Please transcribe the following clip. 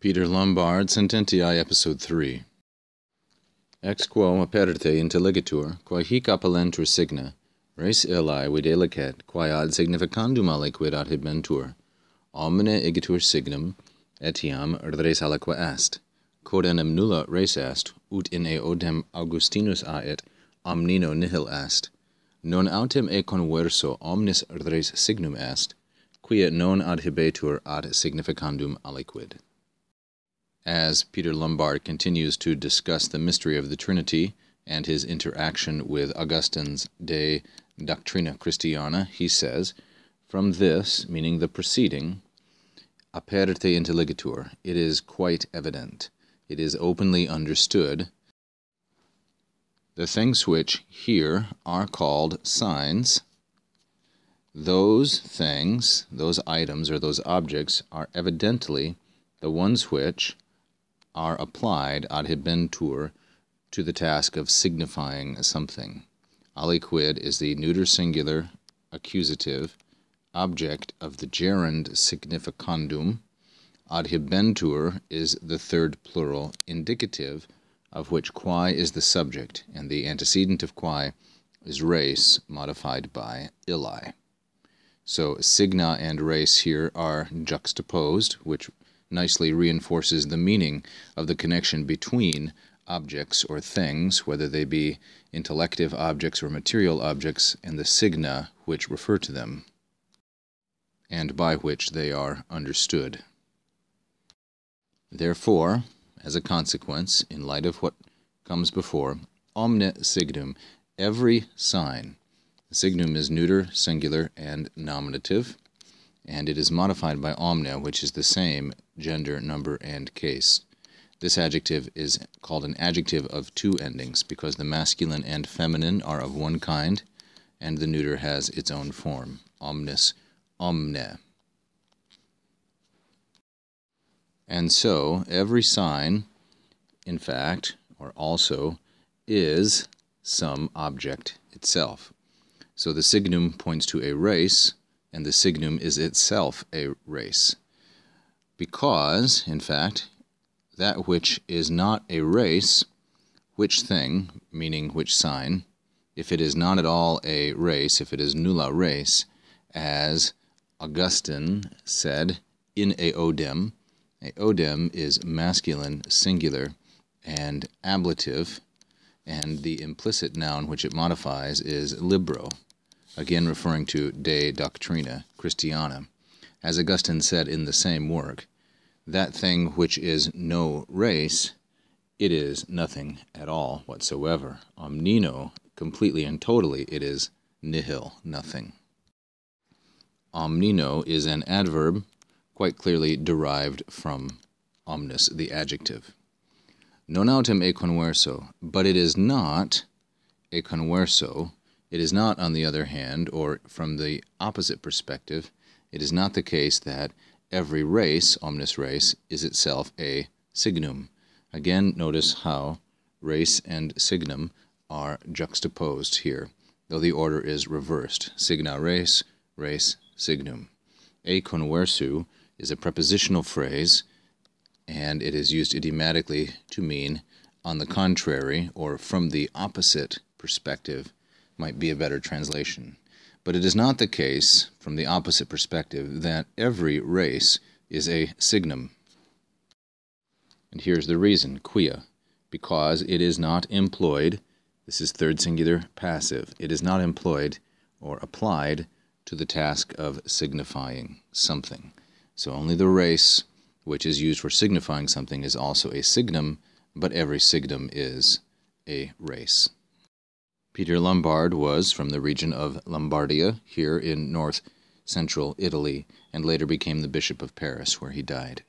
Peter Lombard, Sententiae, Episode 3. Ex quo aperte intelligitur, quae hic appellentur signa, res illae videlicet, quae ad significandum aliquid adhibentur, omne igitur signum, etiam res aliqua est, quod enim nulla res est, ut in eodem Augustinus ait, omnino nihil est, non autem e converso omnis res signum est, quia non adhibetur ad significandum aliquid. As Peter Lombard continues to discuss the mystery of the Trinity and his interaction with Augustine's De Doctrina Christiana, he says, from this, meaning the preceding, aperte intelligitur, it is quite evident, it is openly understood, the things which here are called signs, those things, those items or those objects are evidently the ones which are applied adhibentur to the task of signifying something. Aliquid is the neuter singular accusative object of the gerund significandum. Adhibentur is the third plural indicative, of which quae is the subject, and the antecedent of quae is res modified by illae. So signa and res here are juxtaposed, which nicely reinforces the meaning of the connection between objects or things, whether they be intellective objects or material objects, and the signa which refer to them, and by which they are understood. Therefore, as a consequence, in light of what comes before, omne signum, every sign. The signum is neuter, singular, and nominative, and it is modified by omne, which is the same gender, number, and case. This adjective is called an adjective of two endings, because the masculine and feminine are of one kind, and the neuter has its own form, omnis, omne. And so, every sign, in fact, or also, is some object itself. So the signum points to a race, and the signum is itself a race. Because, in fact, that which is not a race, which thing, meaning which sign, if it is not at all a race, if it is nulla res, as Augustine said, in eodem, eodem is masculine, singular, and ablative, and the implicit noun which it modifies is libro, again referring to De Doctrina Christiana. As Augustine said in the same work, that thing which is no race, it is nothing at all whatsoever. Omnino, completely and totally, it is nihil, nothing. Omnino is an adverb quite clearly derived from omnis, the adjective. Non autem e converso, but it is not a converso. It is not, on the other hand, or from the opposite perspective, it is not the case that every race, omnis res, is itself a signum. Again, notice how race and signum are juxtaposed here, though the order is reversed. Signa res, res signum. E conversu is a prepositional phrase, and it is used idiomatically to mean on the contrary, or from the opposite perspective, might be a better translation. But it is not the case, from the opposite perspective, that every race is a signum. And here's the reason, quia, because it is not employed, this is third singular passive, it is not employed or applied to the task of signifying something. So only the race which is used for signifying something is also a signum, but every signum is a race. Peter Lombard was from the region of Lombardia, here in north-central Italy, and later became the Bishop of Paris, where he died.